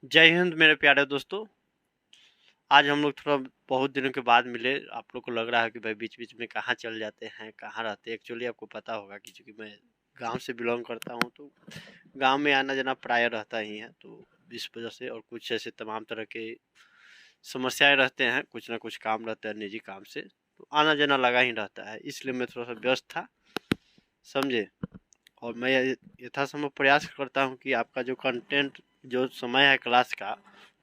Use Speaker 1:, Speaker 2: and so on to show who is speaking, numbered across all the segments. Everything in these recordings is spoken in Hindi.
Speaker 1: जय हिंद मेरे प्यारे दोस्तों। आज हम लोग थोड़ा बहुत दिनों के बाद मिले। आप लोग को लग रहा है कि भाई बीच बीच में कहाँ चल जाते हैं, कहाँ रहते हैं। एक्चुअली आपको पता होगा कि चूंकि मैं गांव से बिलोंग करता हूं, तो गांव में आना जाना प्राय रहता ही है। तो इस वजह से और कुछ ऐसे तमाम तरह के समस्याएं रहते हैं, कुछ ना कुछ काम रहता है निजी काम से, तो आना जाना लगा ही रहता है। इसलिए मैं थोड़ा सा व्यस्त था, समझे। और मैं यथासंभव प्रयास करता हूँ कि आपका जो कंटेंट, जो समय है क्लास का,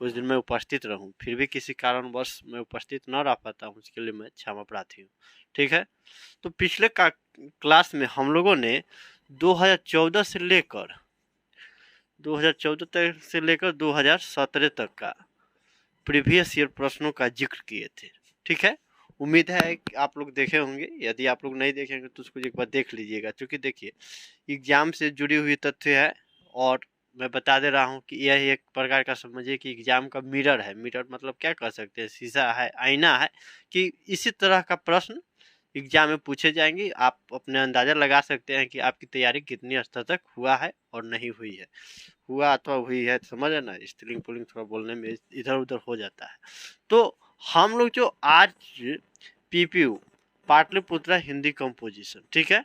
Speaker 1: उस दिन मैं उपस्थित रहूं। फिर भी किसी कारणवश मैं उपस्थित न रह पाता हूँ, उसके लिए मैं क्षमा प्रार्थी हूँ। ठीक है। तो पिछले का क्लास में हम लोगों ने 2014 से लेकर 2014 तक से लेकर 2017 तक का प्रीवियस ईयर प्रश्नों का जिक्र किए थे। ठीक है। उम्मीद है कि आप लोग देखे होंगे। यदि आप लोग नहीं देखेंगे तो उसको एक बार देख लीजिएगा, क्योंकि देखिए एग्जाम से जुड़ी हुई तथ्य है। और मैं बता दे रहा हूँ कि यह एक प्रकार का समझिए कि एग्जाम का मिरर है। मिरर मतलब क्या कह सकते हैं, शीशा है, आईना है, कि इसी तरह का प्रश्न एग्जाम में पूछे जाएंगे। आप अपने अंदाजा लगा सकते हैं कि आपकी तैयारी कितनी स्तर तक हुआ है और नहीं हुई है, हुआ अथवा हुई है। समझ है ना, स्त्रीलिंग पुल्लिंग थोड़ा बोलने में इधर उधर हो जाता है। तो हम लोग जो आज पीपीयू पाटलिपुत्रा हिंदी कंपोजिशन, ठीक है।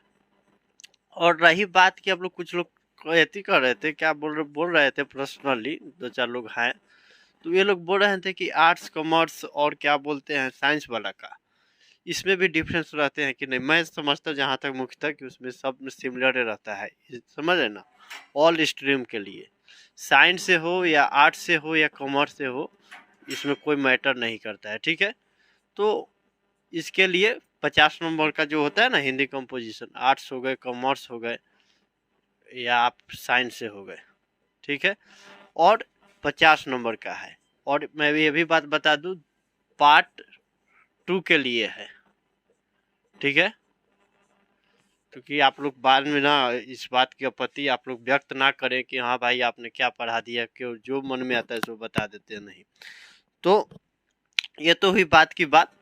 Speaker 1: और रही बात कि आप लोग, कुछ लोग ऐसी कर रहे थे, क्या बोल रहे थे पर्सनली, दो चार लोग हैं, तो ये लोग बोल रहे थे कि आर्ट्स कॉमर्स और क्या बोलते हैं साइंस वाला का, इसमें भी डिफरेंस रहते हैं कि नहीं। मैं समझता हूँ जहाँ तक मुख्यतः कि उसमें सब सिमिलर रहता है, समझ है ना। ऑल स्ट्रीम के लिए, साइंस से हो या आर्ट्स से हो या कॉमर्स से हो, इसमें कोई मैटर नहीं करता है। ठीक है। तो इसके लिए 50 नंबर का जो होता है ना हिंदी कंपोजिशन, आर्ट्स हो गए, कॉमर्स हो गए, या आप साइंस से हो गए, ठीक है। और 50 नंबर का है। और मैं भी ये भी बात बता दूं, पार्ट 2 के लिए है। ठीक है। क्योंकि आप लोग बाद में ना इस बात की आपत्ति आप लोग व्यक्त ना करें कि हाँ भाई आपने क्या पढ़ा दिया, क्यों जो मन में आता है सो बता देते हैं, नहीं। तो ये तो हुई बात की बात।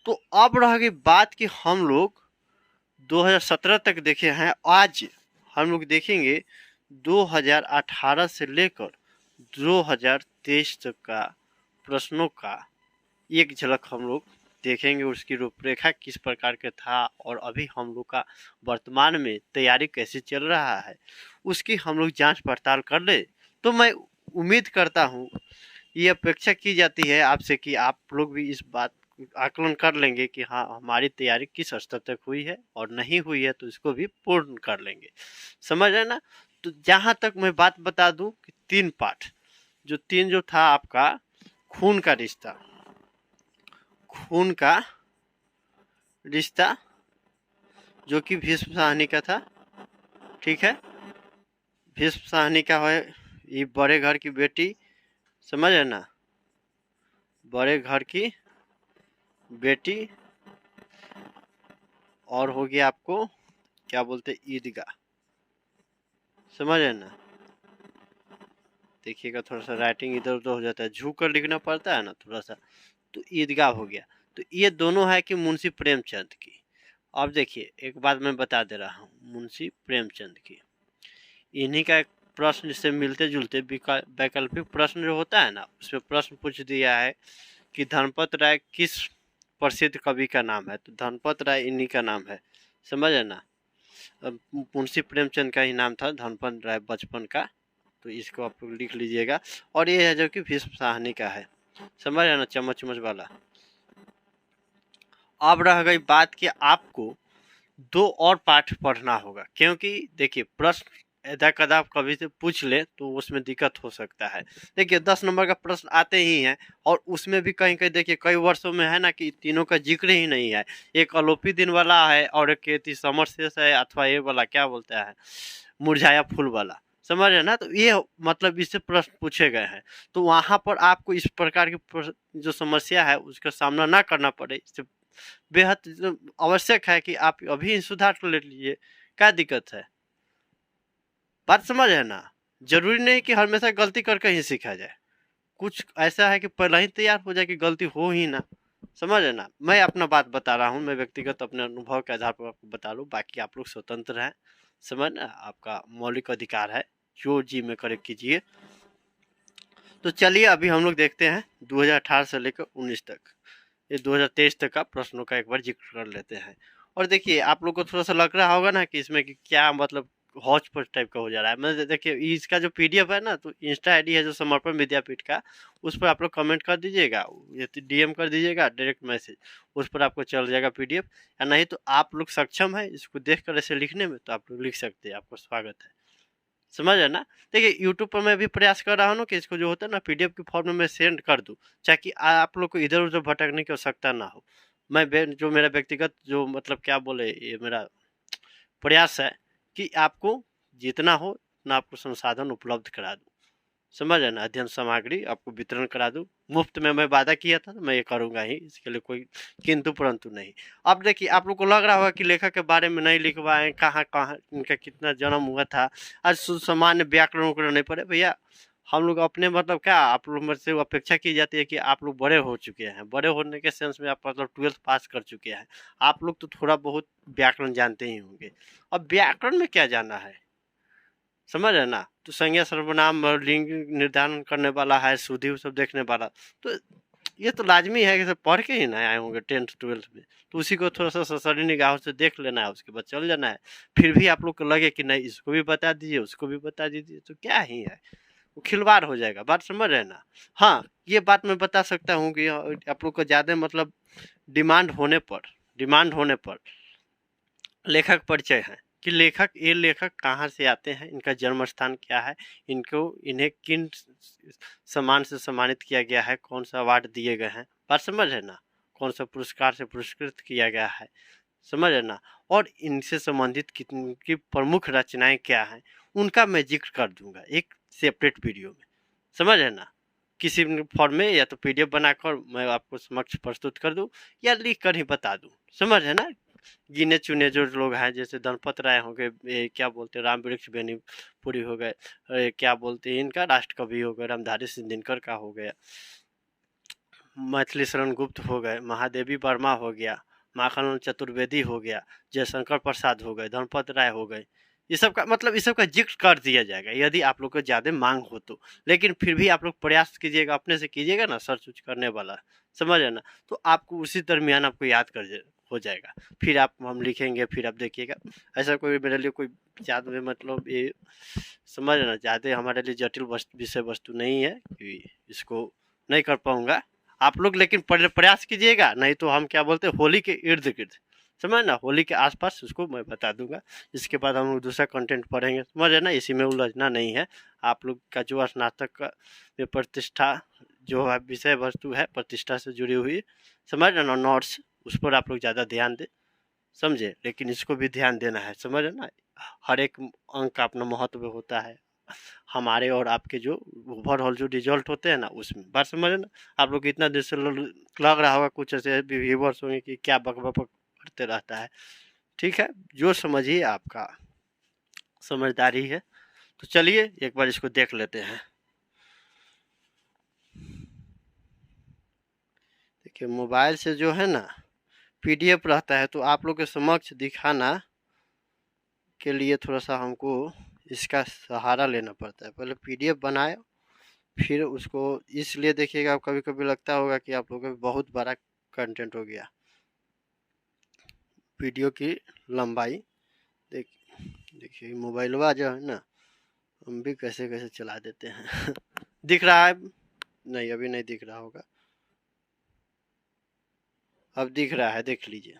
Speaker 1: तो अब रह गई बात कि हम लोग 2017 तक देखे हैं। आज हम लोग देखेंगे 2018 से लेकर 2023 तक का प्रश्नों का एक झलक हम लोग देखेंगे। उसकी रूपरेखा किस प्रकार का था और अभी हम लोग का वर्तमान में तैयारी कैसे चल रहा है, उसकी हम लोग जांच पड़ताल कर ले। तो मैं उम्मीद करता हूँ, ये अपेक्षा की जाती है आपसे कि आप लोग भी इस बात आकलन कर लेंगे कि हाँ हमारी तैयारी किस स्तर तक हुई है, और नहीं हुई है तो इसको भी पूर्ण कर लेंगे। समझ रहे ना। तो जहाँ तक मैं बात बता दूं कि 3 पाठ, जो 3 जो था आपका, खून का रिश्ता, खून का रिश्ता जो कि भीष्म साहनी का था। ठीक है। भीष्म साहनी का है, ये बड़े घर की बेटी, समझ है ना, बड़े घर की बेटी। और हो गया आपको क्या बोलते, ईदगाह, समझ है ना। देखिएगा थोड़ा सा राइटिंग इधर उधर हो जाता है, झुक कर लिखना पड़ता है ना थोड़ा सा। तो ईदगाह हो गया। तो ये दोनों है कि मुंशी प्रेमचंद की। अब देखिए एक बात मैं बता दे रहा हूँ, मुंशी प्रेमचंद की, इन्हीं का एक प्रश्न जिससे मिलते जुलते वैकल्पिक प्रश्न जो होता है ना, उसमें प्रश्न पूछ दिया है कि धनपत राय किस प्रसिद्ध कवि का नाम है। तो धनपत राय इन्हीं का नाम है, समझ है ना। मुंशी प्रेमचंद का ही नाम था धनपत राय बचपन का। तो इसको आप लोग लिख लीजिएगा। और ये है जो कि भीष्म साहनी का है, समझ है ना, चम्मच चम्मच वाला। अब रह गई बात कि आपको 2 और पाठ पढ़ना होगा, क्योंकि देखिए प्रश्न यदा कदा कभी से पूछ ले तो उसमें दिक्कत हो सकता है। देखिए 10 नंबर का प्रश्न आते ही हैं, और उसमें भी कहीं कहीं देखिए कई वर्षों में है ना कि तीनों का जिक्र ही नहीं है। एक अलोपी दिन वाला है, और एक समर शेष है, अथवा ये वाला क्या बोलता है, मुरझाया फूल वाला, समझ रहे ना। तो ये मतलब इससे प्रश्न पूछे गए हैं। तो वहां पर आपको इस प्रकार की जो समस्या है उसका सामना ना करना पड़े, इससे बेहद आवश्यक है कि आप अभी सुधार कर ले लीजिए। क्या दिक्कत है, बात समझ है ना। जरूरी नहीं कि हमेशा गलती करके ही सीखा जाए। कुछ ऐसा है कि पहले ही तैयार हो जाए कि गलती हो ही ना, समझ है ना। मैं अपना बात बता रहा हूँ, मैं व्यक्तिगत अपने अनुभव के आधार पर आपको बता लूँ, बाकी आप लोग स्वतंत्र हैं, समझ ना, आपका मौलिक अधिकार है, जो जी में करे कीजिए। तो चलिए अभी हम लोग देखते हैं 2018 से लेकर 19 तक, ये 2023 तक का प्रश्नों का एक बार जिक्र कर लेते हैं। और देखिए आप लोग को थोड़ा सा लग रहा होगा ना कि इसमें कि क्या मतलब हौच पौच टाइप का हो जा रहा है। मैं देखिए इसका जो पीडीएफ है ना, तो इंस्टा आईडी है जो समर्पण विद्यापीठ का, उस पर आप लोग कमेंट कर दीजिएगा, ये डीएम कर दीजिएगा डायरेक्ट मैसेज, उस पर आपको चल जाएगा पीडीएफ। या नहीं तो आप लोग सक्षम है इसको देख कर ऐसे लिखने में, तो आप लोग लिख सकते हैं, आपको स्वागत है। समझ रहे ना। देखिए यूट्यूब पर मैं भी प्रयास कर रहा हूँ ना कि इसको जो होता है ना पीडीएफ के फॉर्म में मैं सेंड कर दूँ, ताकि आप लोग को इधर उधर भटकने की आवश्यकता ना हो। मैं जो मेरा व्यक्तिगत जो मतलब क्या बोले, ये मेरा प्रयास है कि आपको जितना हो उतना आपको संसाधन उपलब्ध करा दूँ। समझ रहे ना, अध्ययन सामग्री आपको वितरण करा दूँ मुफ्त में। मैं वादा किया था तो मैं ये करूँगा ही, इसके लिए कोई किंतु परंतु नहीं। अब देखिए आप लोग को लग रहा होगा कि लेखक के बारे में नहीं लिखवाएं, कहाँ कहाँ इनका कितना जन्म हुआ था, आज सामान्य व्याकरण उकरण नहीं पड़े भैया। हम लोग अपने मतलब क्या आप लोग मेरे से अपेक्षा की जाती है कि आप लोग बड़े हो चुके हैं, बड़े होने के सेंस में आप मतलब 12th पास कर चुके हैं, आप लोग तो थोड़ा बहुत व्याकरण जानते ही होंगे। अब व्याकरण में क्या जाना है, समझ रहे ना। तो संज्ञा सर्वनाम और लिंग निर्धारण करने वाला है, शुद्धि सब देखने वाला, तो ये तो लाजमी है कि सब पढ़ के ही ना आए होंगे 10th 12th में, तो उसी को थोड़ा सा ससरी निगाहों से देख लेना है, उसके बाद चल जाना है। फिर भी आप लोग को लगे कि नहीं इसको भी बता दीजिए उसको भी बता दीजिए, तो क्या ही है, वो खिलवाड़ हो जाएगा। बात समझ रहे ना। हाँ ये बात मैं बता सकता हूँ कि आप लोग को ज़्यादा मतलब डिमांड होने पर लेखक परिचय है कि ये लेखक कहाँ से आते हैं, इनका जन्म स्थान क्या है, इन्हें किन सम्मान से सम्मानित किया गया है, कौन सा अवार्ड दिए गए हैं, बात समझ है ना, कौन सा पुरस्कार से पुरस्कृत किया गया है, समझ है ना। और इनसे संबंधित कितनी की प्रमुख रचनाएं क्या हैं, उनका मैं जिक्र कर दूंगा एक सेपरेट वीडियो में, समझ है ना। किसी फॉर्म में या तो पीडीएफ बनाकर मैं आपको समक्ष प्रस्तुत कर दूं या लिख कर ही बता दूं, समझ है ना। गिने चुने जो लोग हैं जैसे धनपत राय हो गए, क्या बोलते हैं राम वृक्ष बेनीपुरी हो गए, क्या बोलते हैं इनका राष्ट्र कवि हो गए रामधारी सिंह दिनकर का हो गया, मैथिली शरण गुप्त हो गए, महादेवी वर्मा हो गया, माखन चतुर्वेदी हो गया, जयशंकर प्रसाद हो गए, धनपत राय हो गए, ये सब का मतलब इस सब का जिक्र कर दिया जाएगा यदि आप लोग को ज़्यादा मांग हो तो। लेकिन फिर भी आप लोग प्रयास कीजिएगा, अपने से कीजिएगा ना सर्च उच करने वाला, समझ है ना, तो आपको उसी दरमियान आपको याद कर हो जाएगा। फिर आप हम लिखेंगे फिर आप देखिएगा, ऐसा कोई मेरे लिए कोई ज़्यादा मतलब ये समझ ना ज़्यादा हमारे लिए जटिल विषय वस्तु नहीं है कि इसको नहीं कर पाऊँगा आप लोग। लेकिन प्रयास कीजिएगा, नहीं तो हम क्या बोलते हैं होली के इर्द गिर्द, समझ ना, होली के आसपास उसको मैं बता दूंगा। इसके बाद हम लोग दूसरा कंटेंट पढ़ेंगे, समझ है ना, इसी में उलझना नहीं है। आप लोग का जो स्नातक का में प्रतिष्ठा जो है विषय वस्तु है प्रतिष्ठा से जुड़ी हुई, समझ ना, नोट्स उस पर आप लोग ज़्यादा ध्यान दें, समझे। लेकिन इसको भी ध्यान देना है, समझ ना, हर एक अंक का अपना महत्व होता है, हमारे और आपके जो ओवरऑल जो रिजल्ट होते हैं ना उसमें, बात समझ ना। आप लोग इतना देर से लग रहा होगा कुछ ऐसे व्यूवर्स होंगे कि क्या बक बक करते रहता है, ठीक है, जो समझिए आपका समझदारी है। तो चलिए एक बार इसको देख लेते हैं। देखिए मोबाइल से जो है ना पीडीएफ रहता है, तो आप लोग के समक्ष दिखाना के लिए थोड़ा सा हमको इसका सहारा लेना पड़ता है। पहले पीडीएफ बनाए फिर उसको, इसलिए देखिएगा कभी कभी लगता होगा कि आप लोगों को बहुत बड़ा कंटेंट हो गया। वीडियो की लंबाई देखिए मोबाइलवा जो है ना हम भी कैसे कैसे चला देते हैं दिख रहा है? नहीं अभी नहीं दिख रहा होगा, अब दिख रहा है, देख लीजिए।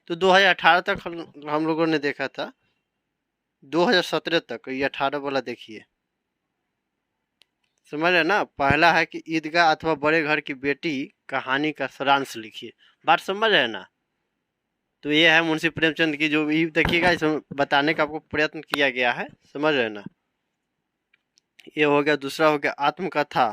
Speaker 1: तो 2018 तक हम लोगों ने देखा था, 2017 तक ये 18 वाला देखिए, समझ रहे ना। पहला है कि ईदगाह अथवा बड़े घर की बेटी कहानी का सारांश लिखिए, बात समझ रहे ना। तो ये है मुंशी प्रेमचंद की जो भी देखिएगा इसमें बताने का आपको प्रयत्न किया गया है, समझ रहे ना। ये हो गया। दूसरा हो गया आत्मकथा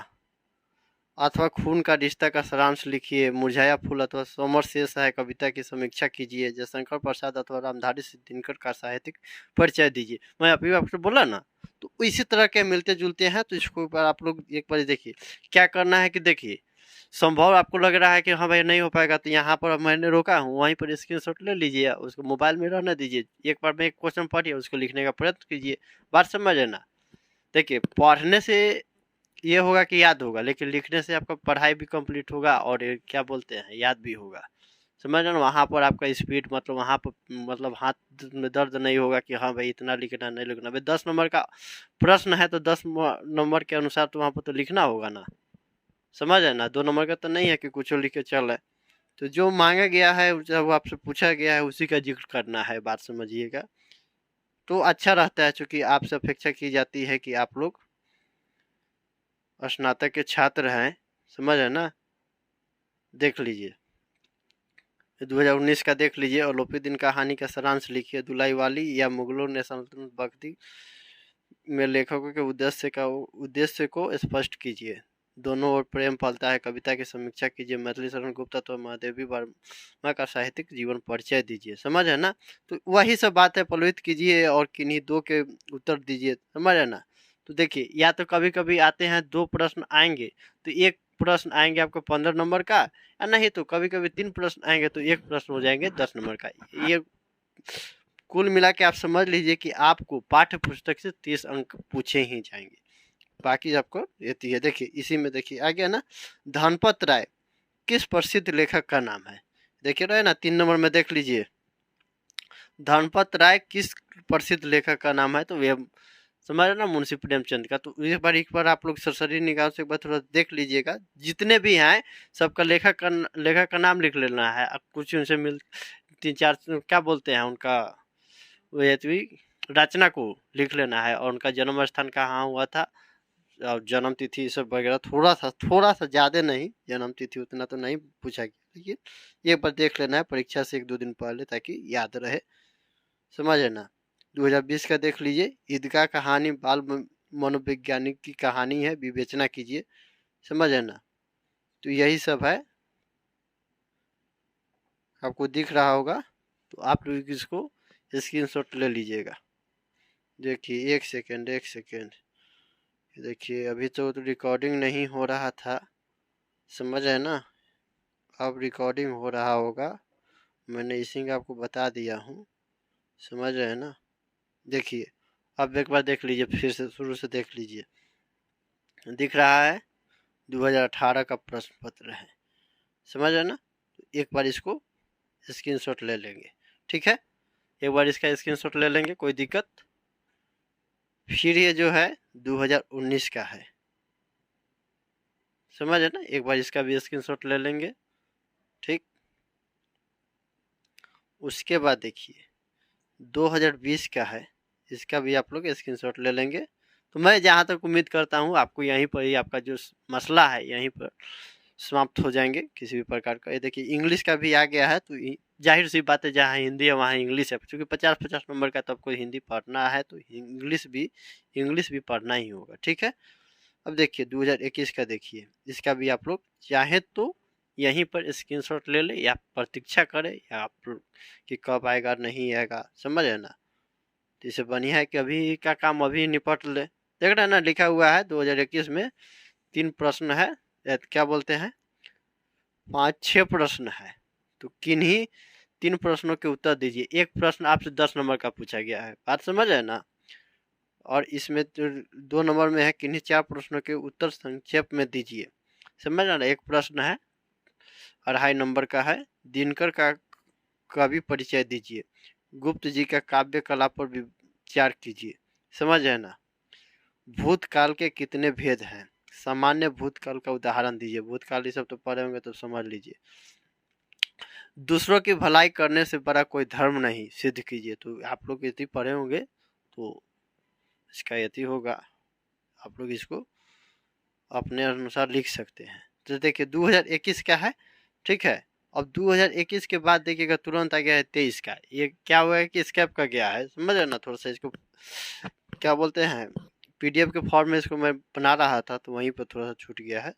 Speaker 1: अथवा खून का रिश्ता का सारांश लिखिए, मुरझाया फूल अथवा समर शेष है कविता की समीक्षा कीजिए, जयशंकर प्रसाद अथवा रामधारी सिंह दिनकर का साहित्यिक परिचय दीजिए। मैं अभी आपको बोला ना, तो इसी तरह के मिलते जुलते हैं। तो इसको ऊपर आप लोग एक बार देखिए क्या करना है कि देखिए संभव आपको लग रहा है कि हाँ भाई नहीं हो पाएगा, तो यहाँ पर मैंने रोका हूँ, वहीं पर स्क्रीनशॉट ले लीजिए, उसको मोबाइल में रहने दीजिए, एक बार में एक क्वेश्चन पढ़िए उसको लिखने का प्रयत्न कीजिए, बात समझ है ना। देखिए पढ़ने से ये होगा कि याद होगा, लेकिन लिखने से आपका पढ़ाई भी कंप्लीट होगा और ये क्या बोलते हैं याद भी होगा। समझ रहे हो ना, वहाँ पर आपका स्पीड मतलब वहाँ पर मतलब हाथ में दर्द नहीं होगा कि हाँ भाई इतना लिखना नहीं लिखना। भाई 10 नंबर का प्रश्न है तो 10 नंबर के अनुसार तो वहाँ पर तो लिखना होगा ना। समझ है ना, 2 नंबर का तो नहीं है कि कुछ लिख के चल है। तो जो मांगा गया है जब आपसे पूछा गया है उसी का जिक्र करना है, बात समझिएगा। तो अच्छा रहता है, चूंकि आपसे अपेक्षा की जाती है कि आप लोग स्नातक के छात्र हैं। समझ है ना। देख लीजिए 2019 का देख लीजिए। ओलौपीदीन कहानी का सारांश लिखिए। दुलाई वाली या मुगलों ने सल्तनत बख्ती में लेखकों के उद्देश्य को स्पष्ट कीजिए। दोनों ओर प्रेम पलता है। कविता की समीक्षा कीजिए। मैथिली शरण गुप्त अथवा महादेवी वर्मा का साहित्यिक जीवन परिचय दीजिए। समझ है ना। तो वही सब बात है, पलवित कीजिए और किन्हीं दो के उत्तर दीजिए। समझ है ना। तो देखिए या तो कभी कभी आते हैं 2 प्रश्न आएंगे, तो एक प्रश्न आएंगे आपको 15 नंबर का, या नहीं तो कभी कभी 3 प्रश्न आएंगे तो एक प्रश्न हो जाएंगे 10 नंबर का। ये कुल मिला के आप समझ लीजिए कि आपको पाठ्य पुस्तक से 30 अंक पूछे ही जाएंगे। बाकी आपको ये है। देखिए इसी में देखिए आ गया ना, धनपत राय किस प्रसिद्ध लेखक का नाम है। देखिए रहे ना 3 नंबर में देख लीजिए, धनपत राय किस प्रसिद्ध लेखक का नाम है। तो ये समझ रहे ना, मुंशी प्रेमचंद का। तो एक बार आप लोग सरसरी निगाह से एक बार थोड़ा देख लीजिएगा, जितने भी हैं सबका लेखक का नाम लिख लेना है। अब कुछ उनसे मिल 3-4 क्या बोलते हैं उनका रचना को लिख लेना है, और उनका जन्म स्थान कहाँ हुआ था और जन्म तिथि सब वगैरह थोड़ा सा ज़्यादा नहीं, जन्म तिथि उतना तो नहीं पूछा गया, लेकिन एक बार देख लेना है परीक्षा से 1-2 दिन पहले, ताकि याद रहे। समझ है ना। 2020 का देख लीजिए, ईदगाह कहानी बाल मनोवैज्ञानिक की कहानी है, विवेचना कीजिए। समझ है ना। तो यही सब है, आपको दिख रहा होगा। तो आप लोग इसको स्क्रीनशॉट ले लीजिएगा। देखिए एक सेकेंड, देखिए अभी तो रिकॉर्डिंग नहीं हो रहा था। समझ है ना। अब रिकॉर्डिंग हो रहा होगा, मैंने इसी का आपको बता दिया हूँ। समझ रहे हैं ना। देखिए अब एक बार देख लीजिए, फिर से शुरू से देख लीजिए। दिख रहा है 2018 का प्रश्न पत्र है। समझ रहे ना। एक बार इसको स्क्रीनशॉट ले लेंगे, ठीक है। एक बार इसका स्क्रीनशॉट ले लेंगे, कोई दिक्कत। फिर ये जो है 2019 का है। समझ है ना। एक बार इसका भी स्क्रीनशॉट ले लेंगे, ठीक। उसके बाद देखिए 2020 का है, इसका भी आप लोग स्क्रीनशॉट ले लेंगे। तो मैं जहाँ तक उम्मीद करता हूँ आपको यहीं पर ही आपका जो मसला है यहीं पर समाप्त हो जाएंगे किसी भी प्रकार का। ये देखिए इंग्लिश का भी आ गया है, तो जाहिर सी बात है जहाँ हिंदी है वहाँ इंग्लिश है, क्योंकि 50-50 नंबर का तो आपको हिंदी पढ़ना है, तो इंग्लिश भी पढ़ना ही होगा, ठीक है। अब देखिए 2021 का देखिए, इसका भी आप लोग चाहे तो यहीं पर स्क्रीनशॉट ले ले, या प्रतीक्षा करें या आप लोग कि कब आएगा नहीं आएगा। समझ है ना। तो इससे बढ़िया है कि अभी का काम अभी निपट ले। देख रहे हैं ना, लिखा हुआ है 2021 में 3 प्रश्न है, क्या बोलते हैं 5-6 प्रश्न है। तो किन्हीं 3 प्रश्नों के उत्तर दीजिए। एक प्रश्न आपसे 10 नंबर का पूछा गया है, बात समझ है ना। और इसमें तो 2 नंबर में है किन्हीं 4 प्रश्नों के उत्तर संक्षेप में दीजिए। समझ ना। एक प्रश्न है 2.5 नंबर का है, दिनकर का कवि परिचय दीजिए। गुप्त जी का काव्य कला पर विचार कीजिए। समझ है ना। भूतकाल के कितने भेद हैं, सामान्य भूतकाल का उदाहरण दीजिए। भूतकाल ये सब तो पढ़े होंगे तो समझ लीजिए। दूसरों की भलाई करने से बड़ा कोई धर्म नहीं, सिद्ध कीजिए। तो आप लोग यदि पढ़े होंगे तो इसका यति होगा, आप लोग इसको अपने अनुसार लिख सकते हैं। तो देखिए 2021 का है, ठीक है। अब 2021 के बाद देखिएगा तुरंत आ गया है 23 का। ये क्या हुआ है कि स्कैप का गया है। समझ रहे ना। थोड़ा सा इसको क्या बोलते हैं, पीडीएफ के फॉर्म में इसको मैं बना रहा था तो वहीं पर थोड़ा सा छूट गया है।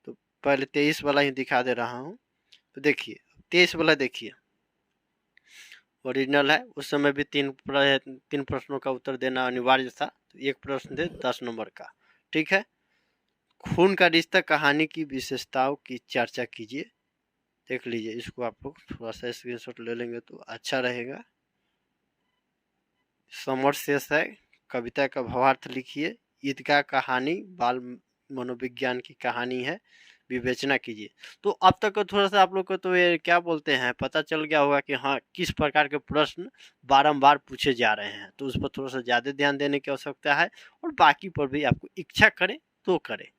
Speaker 1: तो पहले 23 वाला ही दिखा दे रहा हूँ। तो देखिए 23 वाला देखिए ओरिजिनल है। उस समय भी 3 प्रश्नों का उत्तर देना अनिवार्य था। तो एक प्रश्न दे 10 नंबर का, ठीक है। खून का रिश्ता कहानी की विशेषताओं की चर्चा कीजिए। देख लीजिए, इसको आप लोग थोड़ा सा स्क्रीनशॉट ले लेंगे तो अच्छा रहेगा। समर शेष है, कविता का भावार्थ लिखिए। ईदगाह कहानी बाल मनोविज्ञान की कहानी है, विवेचना कीजिए। तो अब तक का थोड़ा सा आप लोग को तो ये क्या बोलते हैं पता चल गया होगा कि हाँ किस प्रकार के प्रश्न बारंबार पूछे जा रहे हैं, तो उस पर थोड़ा सा ज़्यादा ध्यान देने की आवश्यकता है। और बाकी पर भी आपको इच्छा करे तो करे,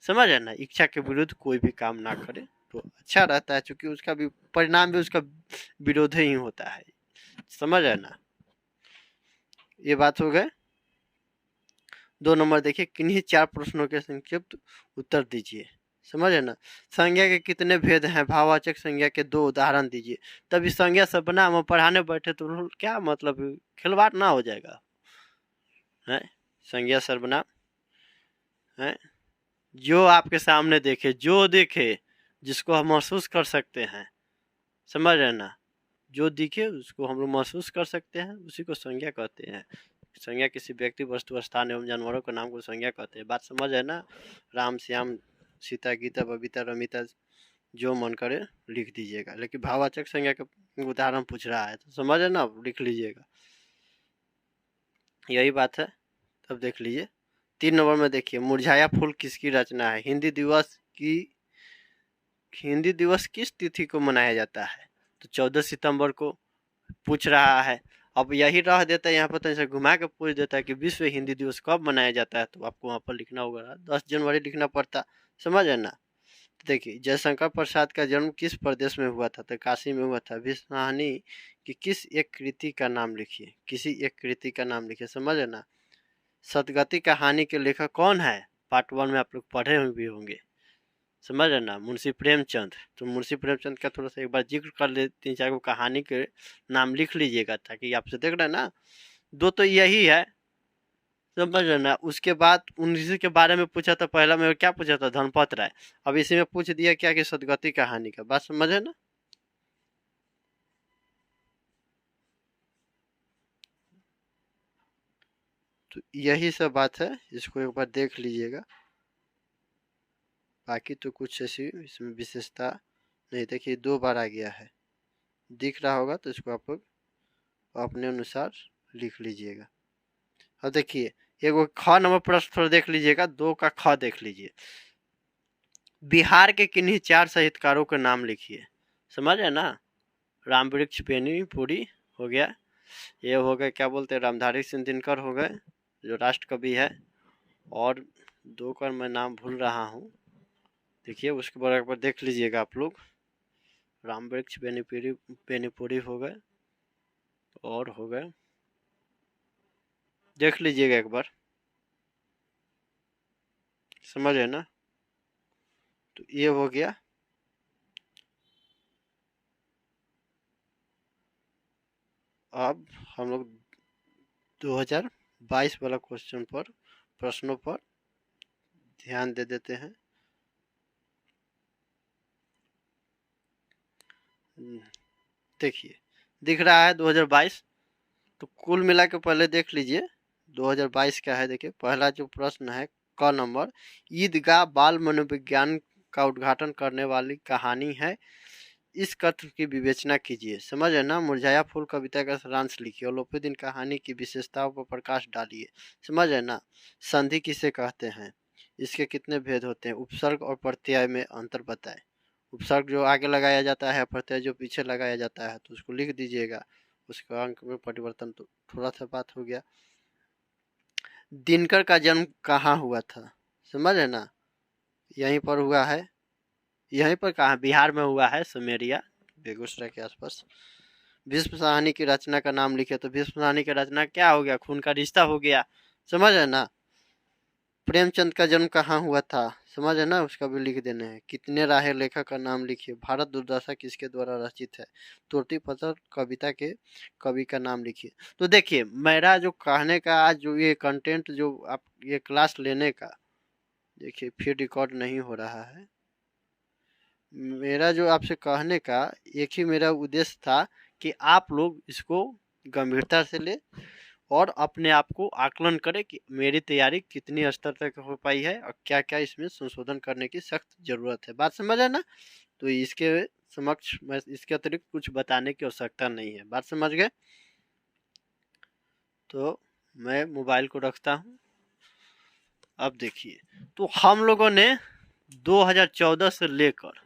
Speaker 1: समझ है ना, इच्छा के विरुद्ध कोई भी काम ना करे तो अच्छा रहता है, क्योंकि उसका भी परिणाम भी उसका विरोध ही होता है, समझ है ना। ये बात हो गए। 2 नंबर देखिए, किन्हीं 4 प्रश्नों के संक्षिप्त उत्तर दीजिए, समझ है ना। संज्ञा के कितने भेद हैं, भाववाचक संज्ञा के 2 उदाहरण दीजिए। तभी संज्ञा सर्वनाम हम पढ़ाने बैठे तो क्या मतलब खिलवाड़ ना हो जाएगा है। संज्ञा सर्वनाम है जो आपके सामने देखे, जो देखे, जिसको हम महसूस कर सकते हैं, समझ रहे ना, जो दिखे उसको हम लोग महसूस कर सकते हैं, उसी को संज्ञा कहते हैं। संज्ञा किसी व्यक्ति, वस्तु, स्थान एवं जानवरों के नाम को संज्ञा कहते हैं। बात समझ है ना। राम, श्याम, सीता, गीता, बबीता, रमिता, जो मन करे लिख दीजिएगा। लेकिन भाववाचक संज्ञा का उदाहरण पूछ रहा है तो समझ है ना, लिख लीजिएगा, यही बात है। तब देख लीजिए 3 नंबर में देखिए, मुरझाया फूल किसकी रचना है। हिंदी दिवस किस तिथि को मनाया जाता है, तो 14 सितंबर को पूछ रहा है। अब यही रह देता है यहाँ पर, तो घुमा के पूछ देता है कि विश्व हिंदी दिवस कब मनाया जाता है, तो आपको वहाँ पर लिखना होगा 10 जनवरी लिखना पड़ता, समझ है ना। तो देखिए, जयशंकर प्रसाद का जन्म किस प्रदेश में हुआ था, तो काशी में हुआ था। विश्व कहानी की किस एक कृति का नाम लिखिए, किसी एक कृति का नाम लिखिए, समझ है ना। सतगति कहानी के लेखक कौन है, पार्ट 1 में आप लोग पढ़े भी होंगे, समझ है ना, मुंशी प्रेमचंद। तो मुंशी प्रेमचंद का थोड़ा सा एक बार जिक्र कर ले, 3-4 को कहानी के नाम लिख लीजिएगा, ताकि आपसे देख रहे हैं ना 2 तो यही है, समझ रहे ना। उसके बाद 19 के बारे में पूछा था, पहला में क्या पूछा था, धनपत राय। अब इसी में पूछ दिया क्या कि सदगति कहानी का, बात समझ है ना। तो यही सब बात है, इसको एक बार देख लीजिएगा। बाकी तो कुछ ऐसी इसमें विशेषता नहीं। देखिए 2 बार आ गया है, दिख रहा होगा, तो इसको आप लोग अपने अनुसार लिख लीजिएगा। अब देखिए एक ख नंबर प्रश्न थोड़ा देख लीजिएगा, 2 का ख देख लीजिए। बिहार के किन्हीं 4 साहित्यकारों के नाम लिखिए, समझ है ना। रामवृक्ष बेनीपुरी हो गया, ये हो गए क्या बोलते हैं, रामधारी सिंह दिनकर हो गए जो राष्ट्र कवि है, और 2 का मैं नाम भूल रहा हूँ, देखिए उसके बराबर देख लीजिएगा आप लोग। रामवृक्ष बेनीपुरी हो गए, और हो गए, देख लीजिएगा एक बार, समझ है ना। तो ये हो गया। अब हम लोग 2022 वाला क्वेश्चन पर, प्रश्नों पर ध्यान दे देते हैं। देखिए दिख रहा है 2022, तो कुल मिला के पहले देख लीजिए 2022 का है। देखिए पहला जो प्रश्न है क नंबर, ईदगाह बाल मनोविज्ञान का उद्घाटन करने वाली कहानी है, इस कथन की विवेचना कीजिए, समझ है ना। मुरझाया फूल कविता का सारांश लिखिए, ओलंपिक कहानी की विशेषताओं पर प्रकाश डालिए, समझ है ना। संधि किसे कहते हैं, इसके कितने भेद होते हैं, उपसर्ग और प्रत्यय में अंतर बताएं। उपसर्ग जो आगे लगाया जाता है, प्रत्यय जो पीछे लगाया जाता है, तो उसको लिख दीजिएगा, उसका अंक में परिवर्तन। तो थोड़ा सा बात हो गया। दिनकर का जन्म कहाँ हुआ था, समझ है ना, यहीं पर हुआ है। यहीं पर कहाँ, बिहार में हुआ है, समेरिया, बेगूसराय के आसपास। भीष्म कहानी की रचना का नाम लिखे, तो भीष्म कहानी की रचना क्या हो गया, खून का रिश्ता हो गया, समझ है ना। प्रेमचंद का जन्म कहाँ हुआ था, समझ है ना, उसका भी लिख देने हैं। कितने राहे लेखक का नाम लिखिए, भारत दुर्दशा किसके द्वारा रचित है, तुर्ती पत्र कविता के कवि का नाम लिखिए। तो देखिए मेरा जो कहने का आज जो ये कंटेंट, जो आप ये क्लास लेने का, देखिए फिर रिकॉर्ड नहीं हो रहा है। मेरा जो आपसे कहने का एक ही मेरा उद्देश्य था कि आप लोग इसको गंभीरता से ले और अपने आप को आकलन करें कि मेरी तैयारी कितनी स्तर तक हो पाई है और क्या क्या इसमें संशोधन करने की सख्त ज़रूरत है। बात समझ है ना। तो इसके समक्ष मैं इसके अतिरिक्त कुछ बताने की आवश्यकता नहीं है, बात समझ गए। तो मैं मोबाइल को रखता हूँ, अब देखिए, तो हम लोगों ने 2014 से लेकर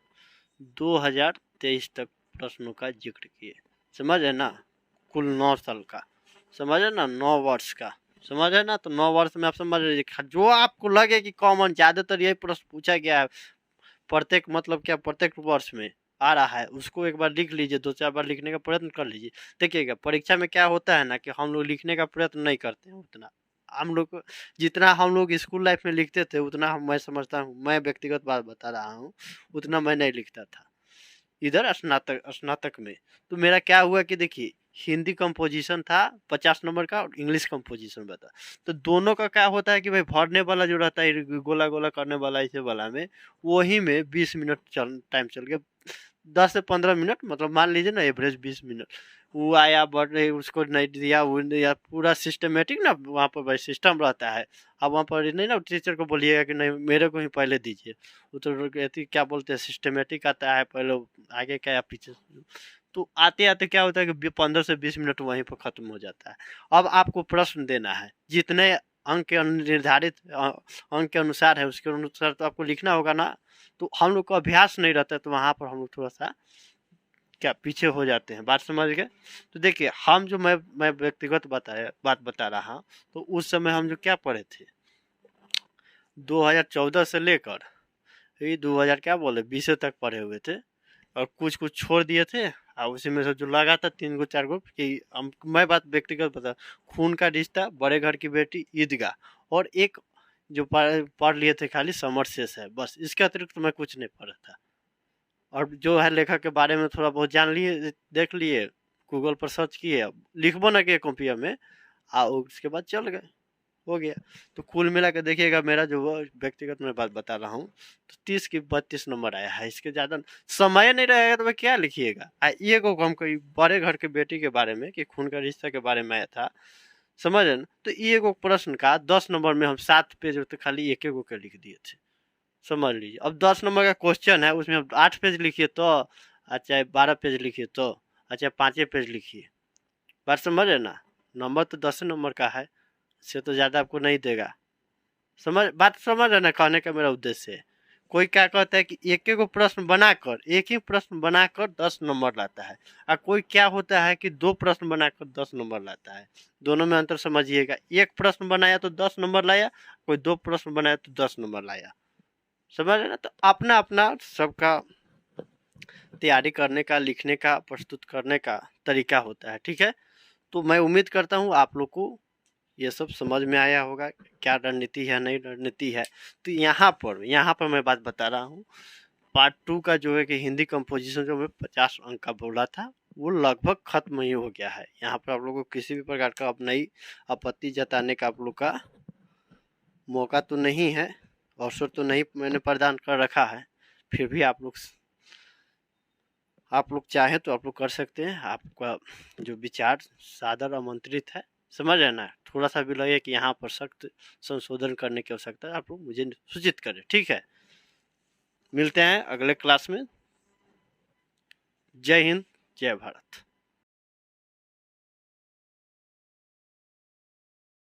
Speaker 1: 2023 तक प्रश्नों का जिक्र किए, समझ है ना, कुल 9 साल का, समझ है ना, 9 वर्ष का, समझ है ना। तो 9 वर्ष में आप समझ लीजिए, जो आपको लगे कि कॉमन, ज़्यादातर यही प्रश्न पूछा गया है प्रत्येक, मतलब क्या, प्रत्येक वर्ष में आ रहा है, उसको एक बार लिख लीजिए, 2-4 बार लिखने का प्रयत्न कर लीजिए। देखिएगा परीक्षा में क्या होता है ना कि हम लोग लिखने का प्रयत्न नहीं करते हैं उतना, हम लोग जितना हम लोग स्कूल लाइफ में लिखते थे उतना मैं समझता हूँ, मैं व्यक्तिगत बात बता रहा हूँ, उतना मैं नहीं लिखता था इधर स्नातक स्नातक में। तो मेरा क्या हुआ कि देखिए, हिंदी कंपोजिशन था 50 नंबर का और इंग्लिश कंपोजिशन बता, तो दोनों का क्या होता है कि भाई भरने वाला जो रहता है गोला गोला करने वाला इसे वाला में, वही में 20 मिनट टाइम चल गया, 10 से 15 मिनट, मतलब मान लीजिए ना एवरेज 20 मिनट। वो आया बढ़ रहे, उसको नहीं दिया, वो नहीं दिया, पूरा सिस्टमेटिक ना वहाँ पर भाई सिस्टम रहता है। अब वहाँ पर नहीं ना टीचर को बोलिएगा कि नहीं मेरे को ही पहले दीजिए, वो तो कहती क्या बोलते हैं सिस्टमेटिक आता है, पहले आगे क्या पीछे। तो आते आते क्या होता है कि 15 से 20 मिनट वहीं पर खत्म हो जाता है। अब आपको प्रश्न देना है, जितने अंक के निर्धारित अंक के अनुसार है उसके अनुसार तो आपको लिखना होगा ना। तो हम लोग को अभ्यास नहीं रहता है, तो वहाँ पर हम लोग थोड़ा सा क्या पीछे हो जाते हैं, बात समझ गए। तो देखिए हम जो मैं व्यक्तिगत बात बता रहा हूँ, तो उस समय हम जो क्या पढ़े थे 2014 से लेकर ये 2000 क्या बोले 20 तक पढ़े हुए थे, और कुछ कुछ छोड़ दिए थे, और उसी में से जो लगा था 3 गो 4 गो कि मैं बात व्यक्तिगत बता, खून का रिश्ता, बड़े घर की बेटी, ईदगाह, और एक जो पढ़ लिए थे खाली समर शेष है, बस इसके अतिरिक्त मैं कुछ नहीं पढ़ा था। और जो है लेखक के बारे में थोड़ा बहुत जान लिए, देख लिए, गूगल पर सर्च किए, लिखबो ना किए कॉपिया में, उसके बाद चल गए, हो गया। तो कुल मिला के देखिएगा मेरा जो व्यक्तिगत मैं बात बता रहा हूँ, तो 30 की 32 नंबर आया है, इसके ज़्यादा समय नहीं रहेगा तो मैं क्या लिखिएगा। ये को हम कोई बड़े घर के बेटी के बारे में कि खून का रिश्ता के बारे में आया था, समझ न। तो ये को प्रश्न का 10 नंबर में हम 7 पेज तो खाली एक एक के लिख दिए थे, समझ लीजिए। अब 10 नंबर का क्वेश्चन है, उसमें अब 8 पेज लिखिए तो, अच्छा 12 पेज लिखिए तो, अच्छा 5 पेज लिखिए, बात समझ है ना। नंबर तो 10 नंबर का है, इससे तो ज़्यादा आपको नहीं देगा, बात समझ है ना, कहने का मेरा उद्देश्य है। कोई क्या कहता है कि एक एक प्रश्न बनाकर, एक ही प्रश्न बनाकर 10 नंबर लाता है, और कोई क्या होता है कि 2 प्रश्न बनाकर 10 नंबर लाता है। दोनों में अंतर समझिएगा, एक प्रश्न बनाया तो 10 नंबर लाया, कोई 2 प्रश्न बनाया तो 10 नंबर लाया, समझ रहे ना। तो अपना अपना सबका तैयारी करने का, लिखने का, प्रस्तुत करने का तरीका होता है, ठीक है। तो मैं उम्मीद करता हूँ आप लोग को ये सब समझ में आया होगा, क्या रणनीति है नहीं रणनीति है। तो यहाँ पर मैं बात बता रहा हूँ, पार्ट 2 का जो है कि हिंदी कंपोजिशन जो मैं 50 अंक का बोला था, वो लगभग खत्म ही हो गया है। यहाँ पर आप लोगों को किसी भी प्रकार का अब नई आपत्ति जताने का आप लोग का मौका तो नहीं है, अवसर तो नहीं मैंने प्रदान कर रखा है। फिर भी आप लोग चाहें तो आप लोग कर सकते हैं, आपका जो विचार सादर आमंत्रित है, समझ रहे ना। थोड़ा सा भी लगे कि यहाँ पर सख्त संशोधन करने की आवश्यकता है, आप लोग मुझे सूचित करें, ठीक है। मिलते हैं अगले क्लास में। जय हिंद, जय भारत।